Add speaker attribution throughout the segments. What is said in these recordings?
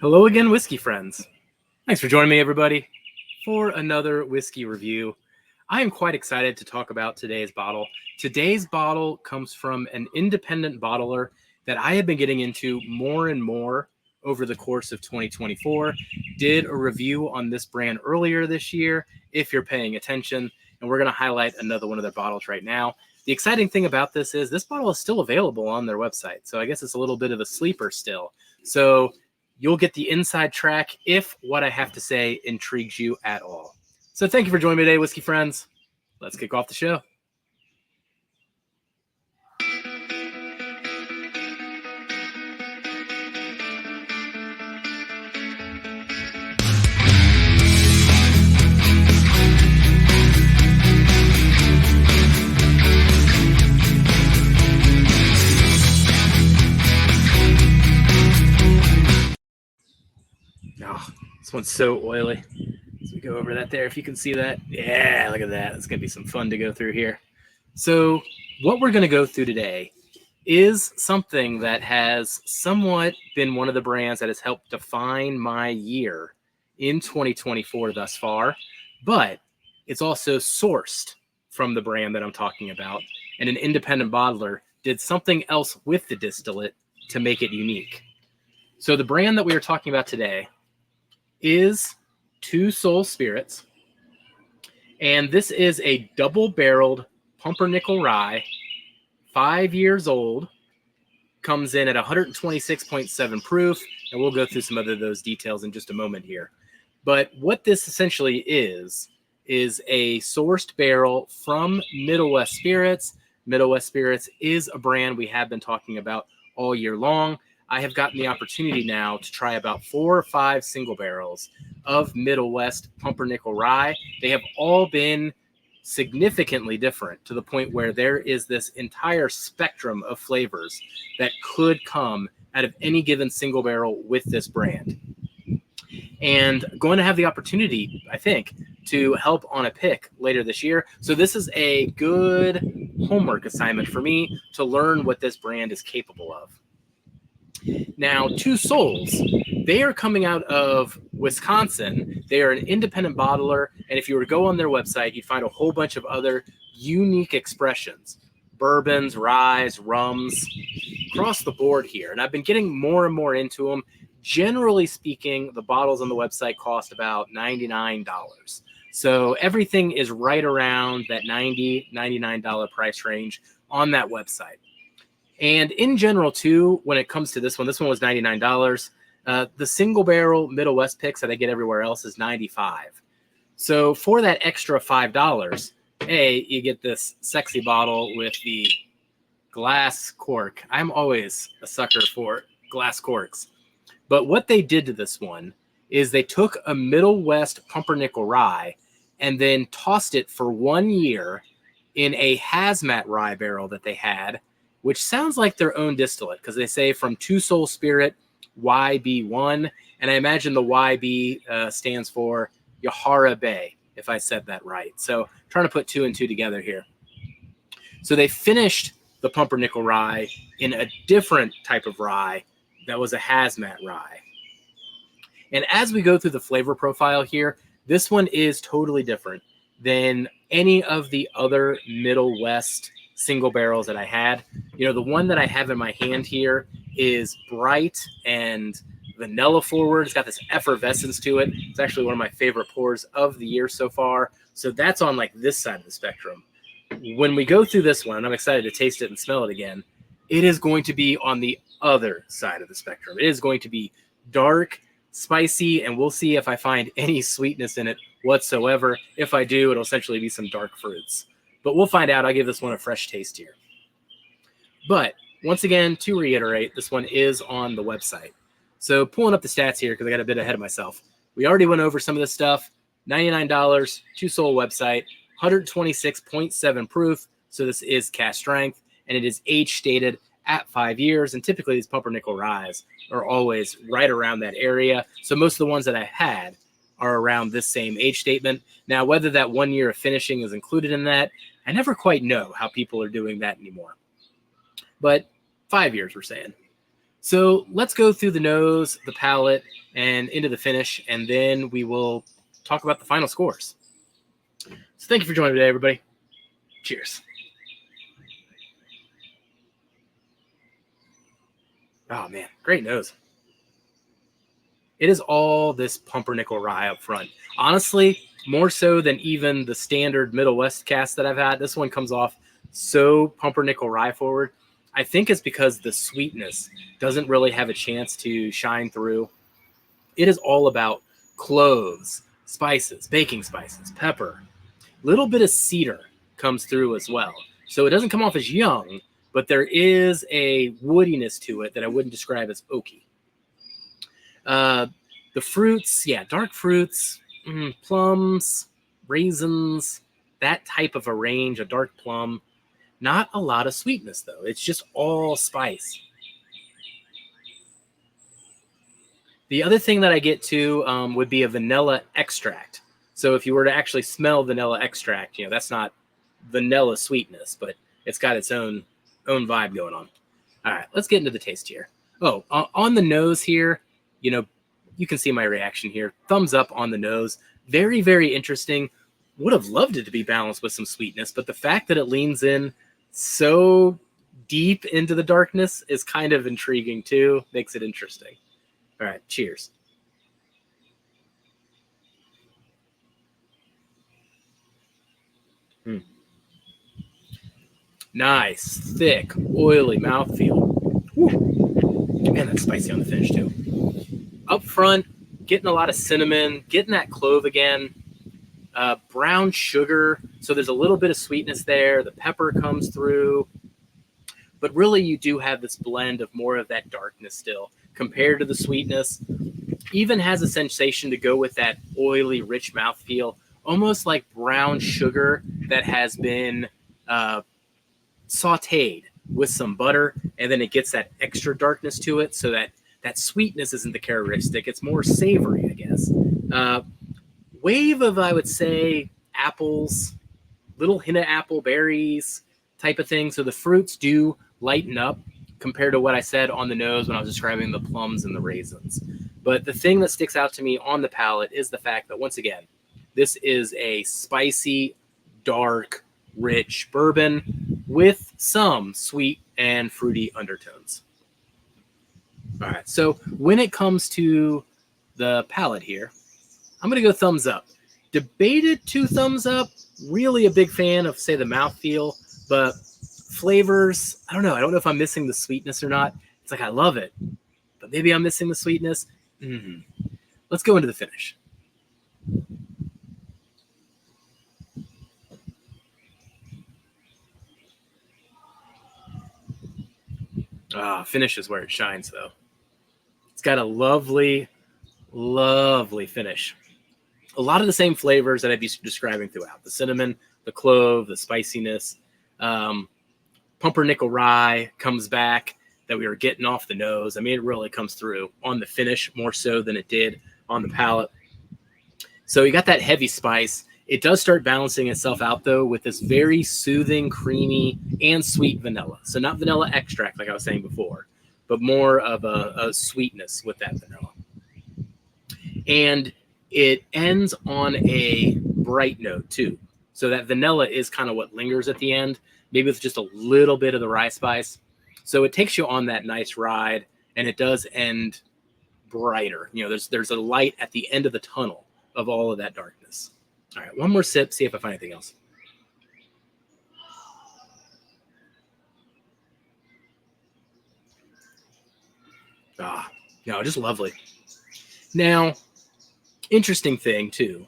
Speaker 1: Hello again, whiskey friends. Thanks for joining me, everybody, for another whiskey review. I am quite excited to talk about today's bottle. Today's bottle comes from an independent bottler that I have been getting into more and more over the course of 2024. Did a review on this brand earlier this year, if you're paying attention, and we're going to highlight another one of their bottles right now. The exciting thing about this is this bottle is still available on their website, so I guess it's a little bit of a sleeper still. So you'll get the inside track if what I have to say intrigues you at all. So thank you for joining me today, whiskey friends. Let's kick off the show. Oh, this one's so oily. So we go over that there. If you can see that. Yeah, look at that. It's going to be some fun to go through here. So what we're going to go through today is something that has somewhat been one of the brands that has helped define my year in 2024 thus far, but it's also sourced from the brand that I'm talking about, and an independent bottler did something else with the distillate to make it unique. So the brand that we are talking about today is Two Soul Spirits, and this is a double-barreled pumpernickel rye, 5 years old, comes in at 126.7 proof, and we'll go through some of those details in just a moment here. But what this essentially is a sourced barrel from Middle West Spirits. Middle West Spirits is a brand we have been talking about all year long. I have gotten the opportunity now to try about 4 or 5 single barrels of Middle West pumpernickel rye. They have all been significantly different to the point where there is this entire spectrum of flavors that could come out of any given single barrel with this brand. And going to have the opportunity, I think, to help on a pick later this year. So this is a good homework assignment for me to learn what this brand is capable of. Now, Two Souls, they are coming out of Wisconsin. They are an independent bottler, and if you were to go on their website, you'd find a whole bunch of other unique expressions, bourbons, ryes, rums, across the board here. And I've been getting more and more into them. Generally speaking, the bottles on the website cost about $99. So everything is right around that $90, $99 price range on that website. And in general, too, when it comes to this one was $99. The single barrel Middle West picks that I get everywhere else is $95. So for that extra $5, you get this sexy bottle with the glass cork. I'm always a sucker for glass corks. But what they did to this one is they took a Middle West pumpernickel rye and then tossed it for 1 year in a hazmat rye barrel that they had, which sounds like their own distillate because they say from Two Soul Spirit YB1. And I imagine the YB stands for Yahara Bay, if I said that right. So trying to put 2 and 2 together here. So they finished the pumpernickel rye in a different type of rye that was a hazmat rye. And as we go through the flavor profile here, this one is totally different than any of the other Middle West single barrels that I had. You know, the one that I have in my hand here is bright and vanilla forward. It's got this effervescence to it. It's actually one of my favorite pours of the year so far. So that's on like this side of the spectrum. When we go through this one, and I'm excited to taste it and smell it again, it is going to be on the other side of the spectrum. It is going to be dark, spicy, and we'll see if I find any sweetness in it whatsoever. If I do, it'll essentially be some dark fruits. But we'll find out. I'll give this one a fresh taste here. But once again, to reiterate, this one is on the website. So pulling up the stats here because I got a bit ahead of myself. We already went over some of this stuff. $99, Two Soul website, 126.7 proof. So this is cask strength, and it is age stated at 5 years. And typically these pumpernickel ryes are always right around that area. So most of the ones that I had are around this same age statement. Now, whether that 1 year of finishing is included in that, I never quite know how people are doing that anymore. But 5 years, we're saying. So let's go through the nose, the palate, and into the finish, and then we will talk about the final scores. So thank you for joining me today, everybody. Cheers. Oh, man, great nose. It is all this pumpernickel rye up front. Honestly, more so than even the standard Middle West cast that I've had. This one comes off so pumpernickel rye forward. I think it's because the sweetness doesn't really have a chance to shine through. It is all about cloves, spices, baking spices, pepper. Little bit of cedar comes through as well. So it doesn't come off as young, but there is a woodiness to it that I wouldn't describe as oaky. The fruits, yeah, dark fruits, plums, raisins, that type of a range, a dark plum. Not a lot of sweetness, though. It's just all spice. The other thing that I get to would be a vanilla extract. So if you were to actually smell vanilla extract, that's not vanilla sweetness, but it's got its own vibe going on. All right, let's get into the taste here. Oh, on the nose here, you can see my reaction here. Thumbs up on the nose. Very, very interesting. Would have loved it to be balanced with some sweetness, but the fact that it leans in so deep into the darkness is kind of intriguing too. Makes it interesting. All right, cheers. Nice, thick, oily mouthfeel. Woo. Man, that's spicy on the finish too. Up front, getting a lot of cinnamon, getting that clove again. Brown sugar, so there's a little bit of sweetness there. The pepper comes through. But really, you do have this blend of more of that darkness still compared to the sweetness. Even has a sensation to go with that oily, rich mouthfeel, almost like brown sugar that has been sauteed with some butter, and then it gets that extra darkness to it, so that sweetness isn't the characteristic. It's more savory, I guess. Wave of, I would say, apples, little hint of apple, berries type of thing. So the fruits do lighten up compared to what I said on the nose when I was describing the plums and the raisins. But the thing that sticks out to me on the palate is the fact that, once again, this is a spicy, dark, rich bourbon with some sweet and fruity undertones. All right, so when it comes to the palate here, I'm going to go thumbs up. Debated 2 thumbs up. Really a big fan of, say, the mouthfeel, but flavors, I don't know. I don't know if I'm missing the sweetness or not. It's like I love it, but maybe I'm missing the sweetness. Let's go into the finish. Finish is where it shines, though. It's got a lovely, lovely finish. A lot of the same flavors that I'd be describing throughout. The cinnamon, the clove, the spiciness. Pumpernickel rye comes back that we were getting off the nose. I mean, it really comes through on the finish more so than it did on the palate. So you got that heavy spice. It does start balancing itself out, though, with this very soothing, creamy, and sweet vanilla. So not vanilla extract, like I was saying before, but more of a sweetness with that vanilla. And it ends on a bright note, too. So that vanilla is kind of what lingers at the end, maybe with just a little bit of the rye spice. So it takes you on that nice ride, and it does end brighter. There's a light at the end of the tunnel of all of that darkness. All right, one more sip, see if I find anything else. Just lovely. Now, interesting thing, too.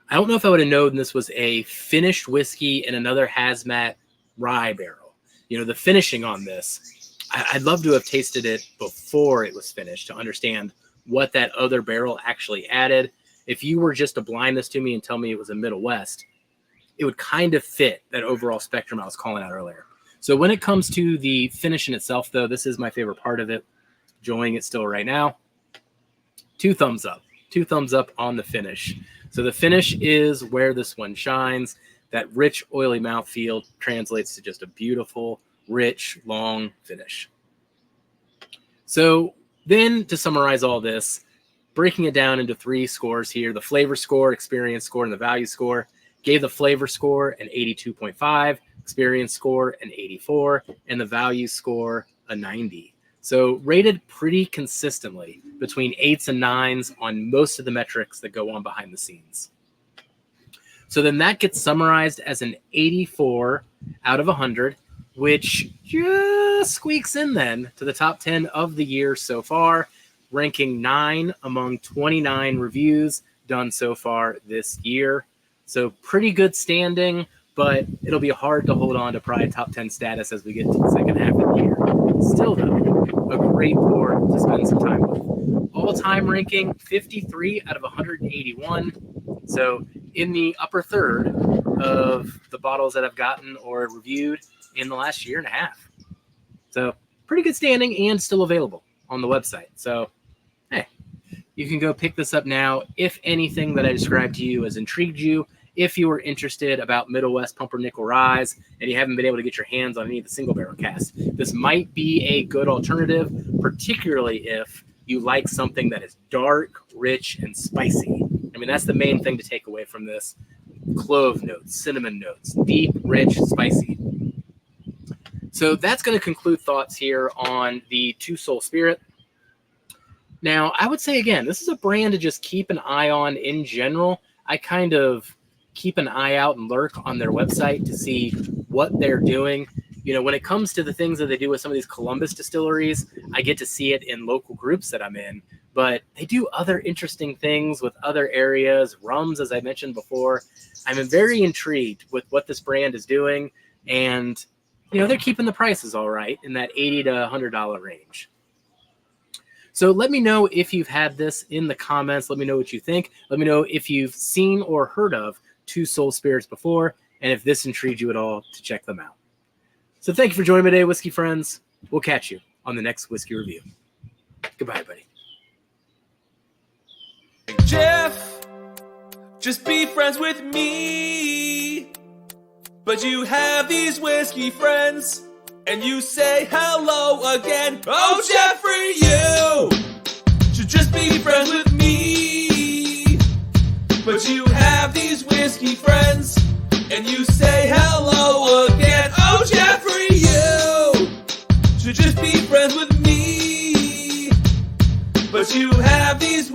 Speaker 1: I don't know if I would have known this was a finished whiskey in another hazmat rye barrel. The finishing on this, I'd love to have tasted it before it was finished to understand what that other barrel actually added. If you were just to blind this to me and tell me it was a Middle West, it would kind of fit that overall spectrum I was calling out earlier. So when it comes to the finish in itself, though, this is my favorite part of it. Enjoying it still right now. 2 thumbs up. 2 thumbs up on the finish. So the finish is where this one shines. That rich, oily mouthfeel translates to just a beautiful, rich, long finish. So then to summarize all this, breaking it down into 3 scores here, the flavor score, experience score, and the value score, gave the flavor score an 82.5, experience score an 84, and the value score a 90. So rated pretty consistently between 8s and 9s on most of the metrics that go on behind the scenes. So then that gets summarized as an 84 out of 100, which just squeaks in then to the top 10 of the year so far, ranking 9 among 29 reviews done so far this year. So pretty good standing, but it'll be hard to hold on to probably top 10 status as we get to the second half of the year. Still, though, a great pour to spend some time with. All-time ranking, 53 out of 181. So in the upper third of the bottles that I've gotten or reviewed in the last year and a half. So pretty good standing and still available on the website. So, hey, you can go pick this up now. If anything that I described to you has intrigued you, if you were interested about Middle West Pumpernickel Rye and you haven't been able to get your hands on any of the single barrel casks, this might be a good alternative, particularly if you like something that is dark, rich, and spicy. I mean, that's the main thing to take away from this. Clove notes, cinnamon notes, deep, rich, spicy. So that's going to conclude thoughts here on the Two Soul Spirit. Now, I would say, again, this is a brand to just keep an eye on in general. I kind of keep an eye out and lurk on their website to see what they're doing. You know, when it comes to the things that they do with some of these Columbus distilleries, I get to see it in local groups that I'm in. But they do other interesting things with other areas, rums, as I mentioned before. I'm very intrigued with what this brand is doing. And, you know, they're keeping the prices all right in that $80 to $100 range. So let me know if you've had this in the comments. Let me know what you think. Let me know if you've seen or heard of Two Soul Spirits before, and if this intrigued you at all to check them out. So thank you for joining me today, whiskey friends. We'll catch you on the next whiskey review. Goodbye, buddy.
Speaker 2: Jeff, just be friends with me. But you have these whiskey friends, and you say hello again. Oh, Jeffrey, you should just be friends with me. But you have these whiskey friends, and you say hello again. Oh, Jeffrey, you should just be friends with me. But you have these